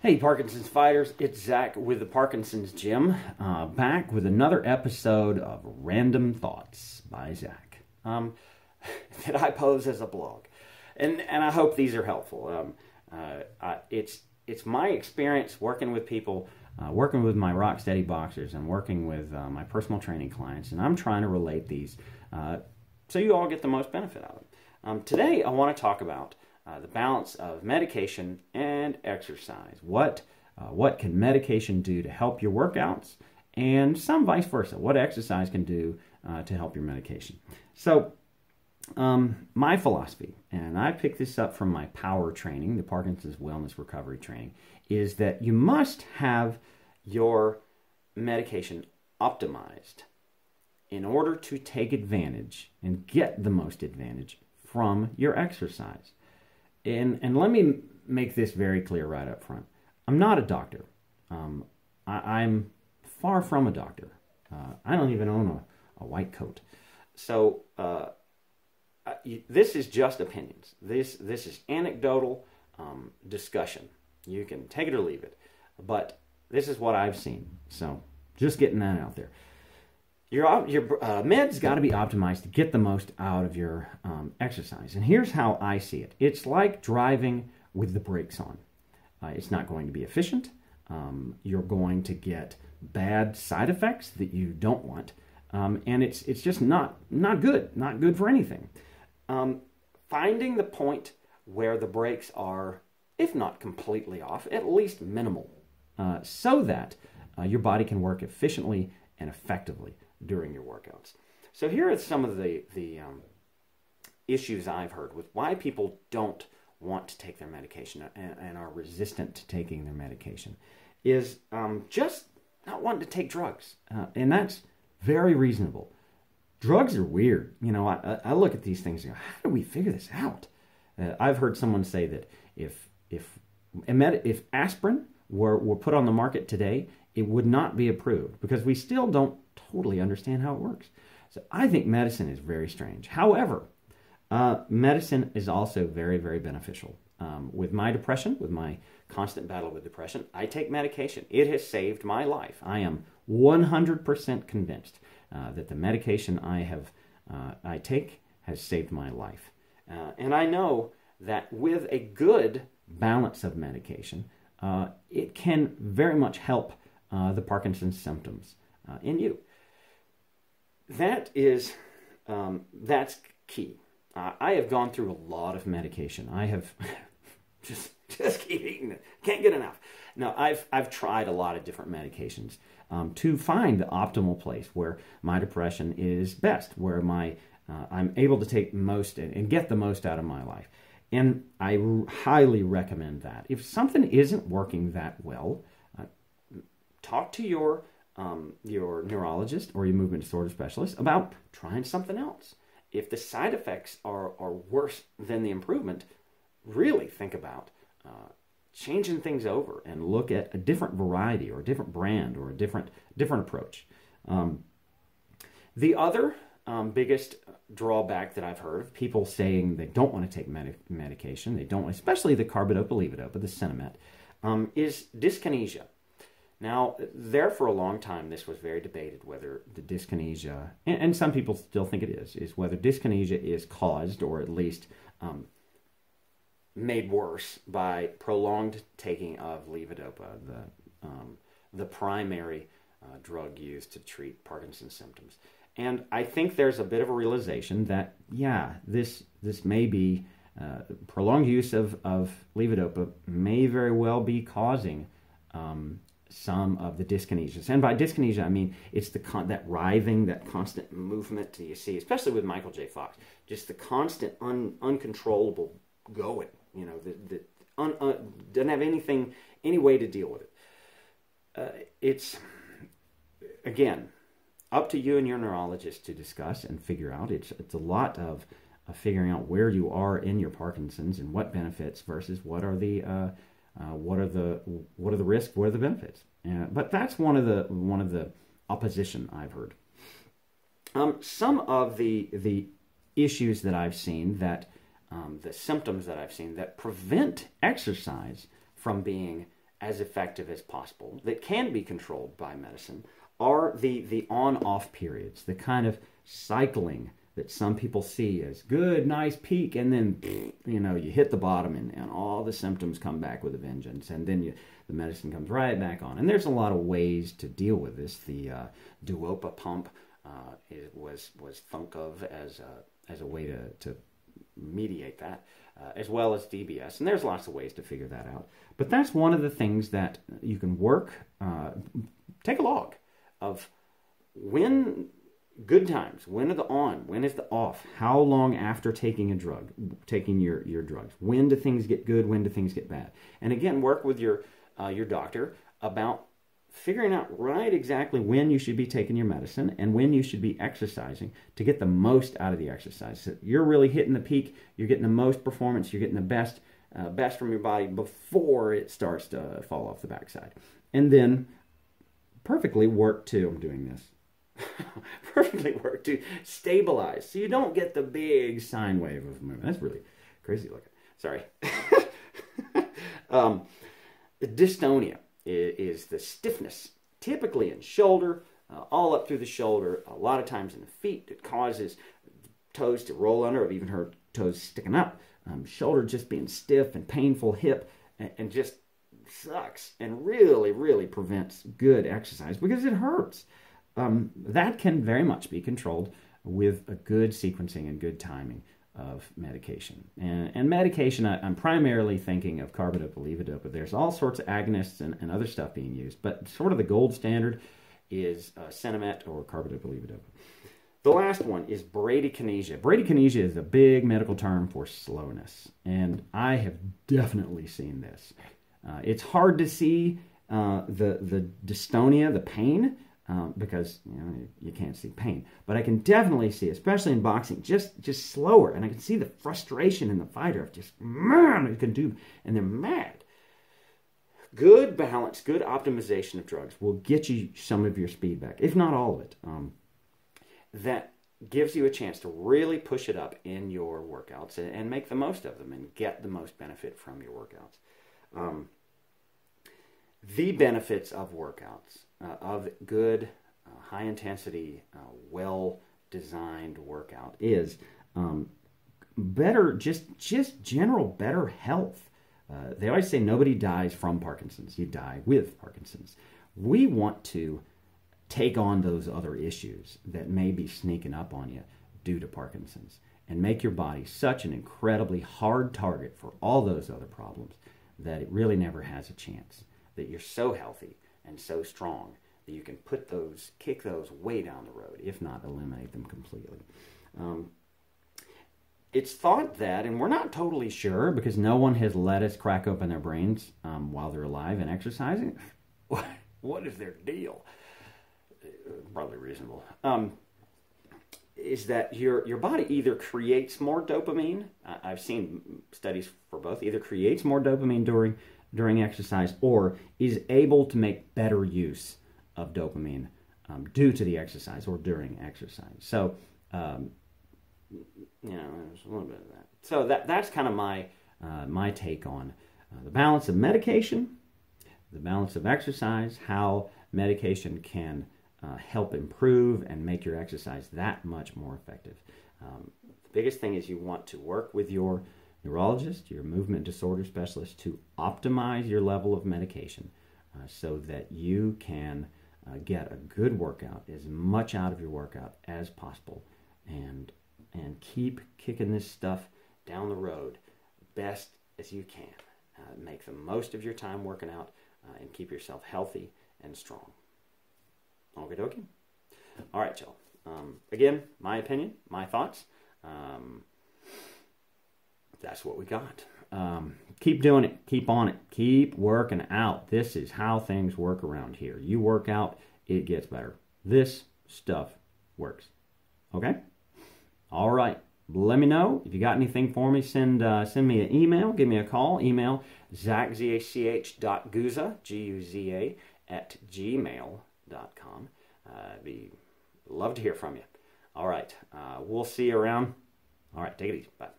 Hey Parkinson's fighters, it's Zach with the Parkinson's Gym, back with another episode of Random Thoughts by Zach, that I pose as a blog, and I hope these are helpful. It's my experience working with people, working with my rock steady boxers, and working with my personal training clients, and I'm trying to relate these so you all get the most benefit out of them. Today I want to talk about the balance of medication and exercise. What can medication do to help your workouts, and some vice versa. What exercise can do to help your medication. So my philosophy, and I picked this up from my power training, the Parkinson's Wellness Recovery Training, is that you must have your medication optimized in order to take advantage and get the most advantage from your exercise. And let me make this very clear right up front. I'm not a doctor. I'm far from a doctor. I don't even own a white coat. So this is just opinions. This is anecdotal discussion. You can take it or leave it. But this is what I've seen. So just getting that out there. Your meds got to be optimized to get the most out of your exercise. And here's how I see it. It's like driving with the brakes on. It's not going to be efficient. You're going to get bad side effects that you don't want. And it's just not good. Not good for anything. Finding the point where the brakes are, if not completely off, at least minimal, so that your body can work efficiently and effectively during your workouts. So here are some of the issues I've heard with why people don't want to take their medication and are resistant to taking their medication is just not wanting to take drugs. And that's very reasonable. Drugs are weird. You know, I look at these things and go, how do we figure this out? I've heard someone say that if aspirin were put on the market today, it would not be approved because we still don't totally understand how it works. So I think medicine is very strange. However, medicine is also very, very beneficial. With my depression, with my constant battle with depression, I take medication. It has saved my life. I am 100% convinced that the medication I take has saved my life. And I know that with a good balance of medication, it can very much help the Parkinson's symptoms in you. That's key. I have gone through a lot of medication. I have just keep eating it. Can't get enough. Now, I've tried a lot of different medications to find the optimal place where my depression is best, where I'm able to take most and get the most out of my life. And I highly recommend that. If something isn't working that well, talk to your neurologist or your movement disorder specialist about trying something else. If the side effects are worse than the improvement, really think about changing things over and look at a different variety or a different brand or a different approach. The other biggest drawback that I've heard of people saying they don't want to take medication, they don't, especially the Carbidopa-Levadopa, the Sinemet, is dyskinesia. Now, there for a long time, this was very debated whether the dyskinesia, and some people still think it is whether dyskinesia is caused or at least made worse by prolonged taking of levodopa, the primary drug used to treat Parkinson's symptoms. And I think there's a bit of a realization that, yeah, this may be, prolonged use of levodopa may very well be causing some of the dyskinesias. And by dyskinesia, I mean it's that writhing, that constant movement you see, especially with Michael J. Fox, just the constant uncontrollable going, you know, doesn't have any way to deal with it. It's, again, up to you and your neurologist to discuss and figure out. It's a lot of figuring out where you are in your Parkinson's and what benefits versus what are the risks, what are the benefits. But that's one of the opposition I've heard. Some of the issues that I've seen the symptoms that I've seen that prevent exercise from being as effective as possible, that can be controlled by medicine, are the on-off periods, the kind of cycling that some people see as good, nice peak, and then, you hit the bottom and all the symptoms come back with a vengeance, and then the medicine comes right back on. And there's a lot of ways to deal with this. The Duopa pump was thunk of as a way to mediate that, as well as DBS. And there's lots of ways to figure that out. But that's one of the things that you can work, take a log of when good times, when are the on, when is the off, how long after taking your drugs, when do things get good, when do things get bad. And again, work with your doctor about figuring out right exactly when you should be taking your medicine and when you should be exercising to get the most out of the exercise. So you're really hitting the peak, you're getting the most performance, you're getting the best from your body before it starts to fall off the backside. And then perfectly work to, I'm doing this, perfectly work to stabilize so you don't get the big sine wave of movement. That's really crazy looking. Sorry. The dystonia is the stiffness, typically in shoulder, all up through the shoulder, a lot of times in the feet. It causes toes to roll under. I've even heard toes sticking up, shoulder just being stiff and painful, hip, and just sucks and really, really prevents good exercise because it hurts. That can very much be controlled with a good sequencing and good timing of medication. And medication, I'm primarily thinking of Carbidopa-Levadopa. There's all sorts of agonists and other stuff being used, but sort of the gold standard is Sinemet or Carbidopa-Levadopa. The last one is bradykinesia. Bradykinesia is a big medical term for slowness, and I have definitely seen this. It's hard to see the dystonia, the pain, because you can't see pain. But I can definitely see, especially in boxing, just slower. And I can see the frustration in the fighter of just, man, it can do, and they're mad. Good balance, good optimization of drugs will get you some of your speed back, if not all of it. That gives you a chance to really push it up in your workouts and make the most of them and get the most benefit from your workouts. The benefits of workouts, of good, high-intensity, well-designed workout is better, just general better health. They always say nobody dies from Parkinson's. You die with Parkinson's. We want to take on those other issues that may be sneaking up on you due to Parkinson's and make your body such an incredibly hard target for all those other problems that it really never has a chance. That you're so healthy and so strong that you can kick those way down the road, if not eliminate them completely. It's thought that, and we're not totally sure because no one has let us crack open their brains while they're alive and exercising. What is their deal? Probably reasonable. Is that your body either creates more dopamine, I've seen studies for both, either creates more dopamine during exercise or is able to make better use of dopamine due to the exercise or during exercise. So, there's a little bit of that. So that's kind of my take on the balance of medication, the balance of exercise, how medication can help improve and make your exercise that much more effective. The biggest thing is you want to work with your neurologist, your movement disorder specialist, to optimize your level of medication so that you can get a good workout, as much out of your workout as possible, and keep kicking this stuff down the road best as you can. Make the most of your time working out and keep yourself healthy and strong. Okie dokie. All right, y'all. Again, my opinion, my thoughts. That's what we got. Keep doing it. Keep on it. Keep working out. This is how things work around here. You work out, it gets better. This stuff works. Okay? All right. Let me know. If you got anything for me, send me an email. Give me a call. Email zach.guza, G-U-Z-A, @gmail.com. Love to hear from you. All right. We'll see you around. All right. Take it easy. Bye.